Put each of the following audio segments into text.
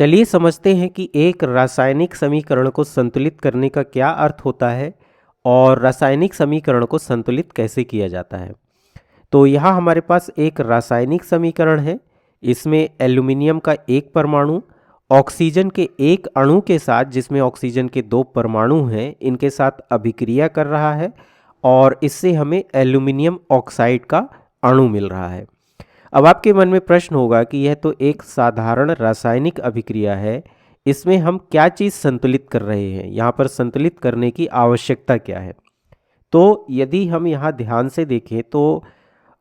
चलिए समझते हैं कि एक रासायनिक समीकरण को संतुलित करने का क्या अर्थ होता है और रासायनिक समीकरण को संतुलित कैसे किया जाता है। तो यहाँ हमारे पास एक रासायनिक समीकरण है। इसमें एल्यूमिनियम का एक परमाणु ऑक्सीजन के एक अणु के साथ, जिसमें ऑक्सीजन के दो परमाणु हैं, इनके साथ अभिक्रिया कर रहा है और इससे हमें एल्यूमिनियम ऑक्साइड का अणु मिल रहा है। अब आपके मन में प्रश्न होगा कि यह तो एक साधारण रासायनिक अभिक्रिया है, इसमें हम क्या चीज़ संतुलित कर रहे हैं, यहाँ पर संतुलित करने की आवश्यकता क्या है। तो यदि हम यहाँ ध्यान से देखें तो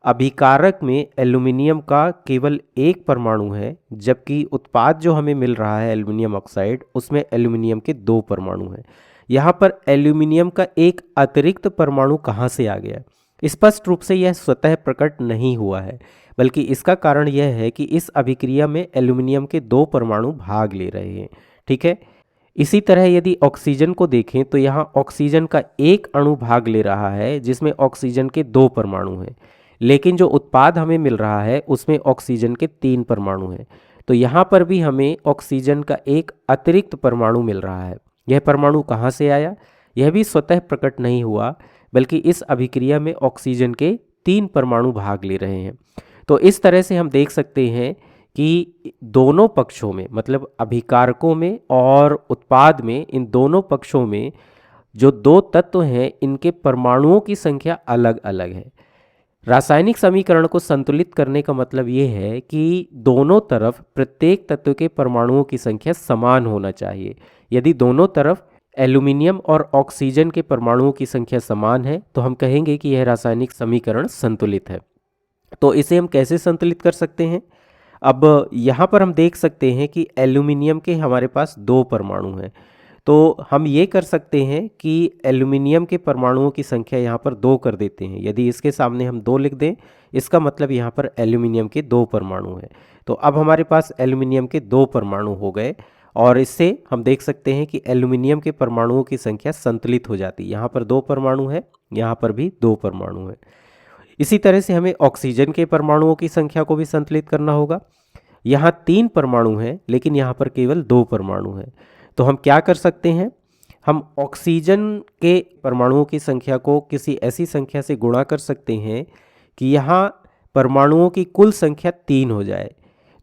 अभिकारक में एल्यूमिनियम का केवल एक परमाणु है, जबकि उत्पाद जो हमें मिल रहा है एल्यूमिनियम ऑक्साइड, उसमें एल्यूमिनियम के दो परमाणु हैं। यहाँ पर एल्यूमिनियम का एक अतिरिक्त परमाणु कहाँ से आ गया? स्पष्ट रूप से यह स्वतः प्रकट नहीं हुआ है, बल्कि इसका कारण यह है कि इस अभिक्रिया में एल्यूमिनियम के दो परमाणु भाग ले रहे हैं। ठीक है। इसी तरह यदि ऑक्सीजन को देखें तो यहाँ ऑक्सीजन का एक अणु भाग ले रहा है, जिसमें ऑक्सीजन के दो परमाणु हैं, लेकिन जो उत्पाद हमें मिल रहा है उसमें ऑक्सीजन के तीन परमाणु हैं। तो यहाँ पर भी हमें ऑक्सीजन का एक अतिरिक्त परमाणु मिल रहा है। यह परमाणु कहाँ से आया? यह भी स्वतः प्रकट नहीं हुआ, बल्कि इस अभिक्रिया में ऑक्सीजन के तीन परमाणु भाग ले रहे हैं। तो इस तरह से हम देख सकते हैं कि दोनों पक्षों में, मतलब अभिकारकों में और उत्पाद में, इन दोनों पक्षों में जो दो तत्व हैं, इनके परमाणुओं की संख्या अलग अलग है। रासायनिक समीकरण को संतुलित करने का मतलब ये है कि दोनों तरफ प्रत्येक तत्व के परमाणुओं की संख्या समान होना चाहिए। यदि दोनों तरफ एल्यूमिनियम और ऑक्सीजन के परमाणुओं की संख्या समान है तो हम कहेंगे कि यह रासायनिक समीकरण संतुलित है। तो इसे हम कैसे संतुलित कर सकते हैं? अब यहाँ पर हम देख सकते हैं कि एल्यूमिनियम के हमारे पास दो परमाणु हैं, तो हम ये कर सकते हैं कि एल्यूमिनियम के परमाणुओं की संख्या यहाँ पर दो कर देते हैं। यदि इसके सामने हम दो लिख दें, इसका मतलब यहाँ पर एल्यूमिनियम के दो परमाणु हैं। तो अब हमारे पास एल्यूमिनियम के दो परमाणु हो गए और इससे हम देख सकते हैं कि एल्यूमिनियम के परमाणुओं की संख्या संतुलित हो जाती है। यहाँ पर दो परमाणु है, यहाँ पर भी दो परमाणु है। इसी तरह से हमें ऑक्सीजन के परमाणुओं की संख्या को भी संतुलित करना होगा। यहाँ तीन परमाणु हैं, लेकिन यहाँ पर केवल दो परमाणु हैं। तो हम क्या कर सकते हैं? हम ऑक्सीजन के परमाणुओं की संख्या को किसी ऐसी संख्या से गुणा कर सकते हैं कि यहाँ परमाणुओं की कुल संख्या तीन हो जाए।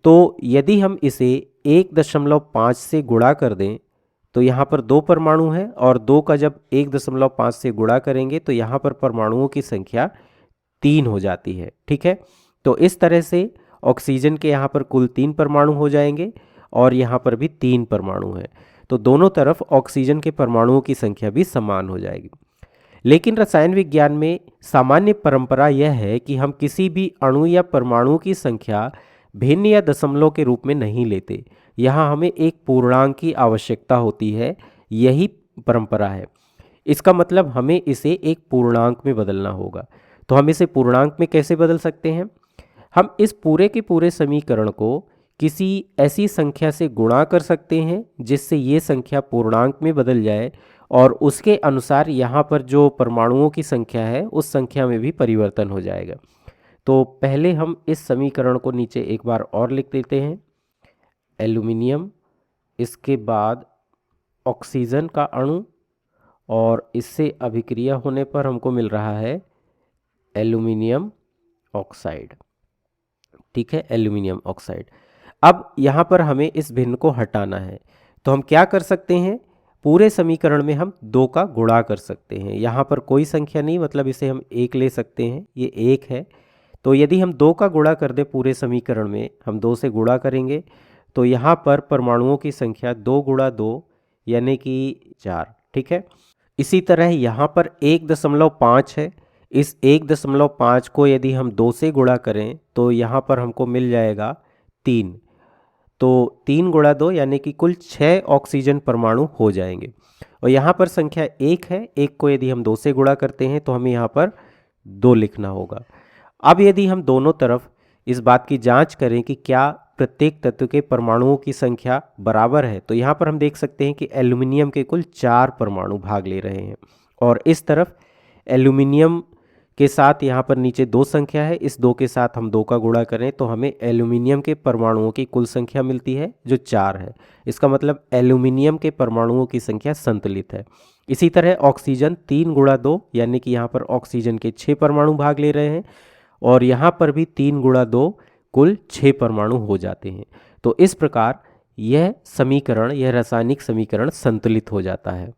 तो यदि हम इसे 1.5 से गुणा कर दें तो यहाँ पर दो परमाणु हैं और दो का जब 1.5 से गुणा करेंगे तो यहाँ पर परमाणुओं की संख्या तीन हो जाती है। ठीक है। तो इस तरह से ऑक्सीजन के यहाँ पर कुल तीन परमाणु हो जाएंगे और यहाँ पर भी तीन परमाणु हैं। तो दोनों तरफ ऑक्सीजन के परमाणुओं की संख्या भी समान हो जाएगी। लेकिन रसायन विज्ञान में सामान्य परंपरा यह है कि हम किसी भी अणु या परमाणु की संख्या भिन्न या दशमलव के रूप में नहीं लेते। यहाँ हमें एक पूर्णांक की आवश्यकता होती है, यही परंपरा है। इसका मतलब हमें इसे एक पूर्णांक में बदलना होगा। तो हम इसे पूर्णांक में कैसे बदल सकते हैं? हम इस पूरे के पूरे समीकरण को किसी ऐसी संख्या से गुणा कर सकते हैं जिससे ये संख्या पूर्णांक में बदल जाए और उसके अनुसार यहाँ पर जो परमाणुओं की संख्या है उस संख्या में भी परिवर्तन हो जाएगा। तो पहले हम इस समीकरण को नीचे एक बार और लिख देते हैं। एल्यूमिनियम, इसके बाद ऑक्सीजन का अणु और इससे अभिक्रिया होने पर हमको मिल रहा है एल्यूमिनियम ऑक्साइड। ठीक है, एल्यूमिनियम ऑक्साइड। अब यहाँ पर हमें इस भिन्न को हटाना है, तो हम क्या कर सकते हैं? पूरे समीकरण में हम दो का गुणा कर सकते हैं। यहाँ पर कोई संख्या नहीं, मतलब इसे हम एक ले सकते हैं, ये एक है। तो यदि हम दो का गुणा कर दें पूरे समीकरण में, हम दो से गुणा करेंगे तो यहाँ पर परमाणुओं की संख्या 2 गुणा 2 यानी कि 4। ठीक है। इसी तरह यहाँ पर 1.5 है। इस 1.5 को यदि हम 2 से गुणा करें तो यहाँ पर हमको मिल जाएगा 3। तो 3 गुणा 2 यानी कि कुल 6 ऑक्सीजन परमाणु हो जाएंगे। और यहाँ पर संख्या 1 है, 1 को यदि हम 2 से गुणा करते हैं तो हमें यहाँ पर 2 लिखना होगा। अब यदि हम दोनों तरफ इस बात की जांच करें कि क्या प्रत्येक तत्व के परमाणुओं की संख्या बराबर है, तो यहाँ पर हम देख सकते हैं कि एल्यूमिनियम के कुल 4 परमाणु भाग ले रहे हैं और इस तरफ एल्यूमिनियम के साथ यहाँ पर नीचे 2 संख्या है, इस 2 के साथ हम 2 का गुणा करें तो हमें एल्यूमिनियम के परमाणुओं की कुल संख्या मिलती है जो 4 है। इसका मतलब एल्यूमिनियम के परमाणुओं की संख्या संतुलित है। इसी तरह ऑक्सीजन 3 गुणा 2 यानी कि यहाँ पर ऑक्सीजन के 6 परमाणु भाग ले रहे हैं और यहाँ पर भी 3 गुणा 2 कुल 6 परमाणु हो जाते हैं। तो इस प्रकार यह रासायनिक समीकरण संतुलित हो जाता है।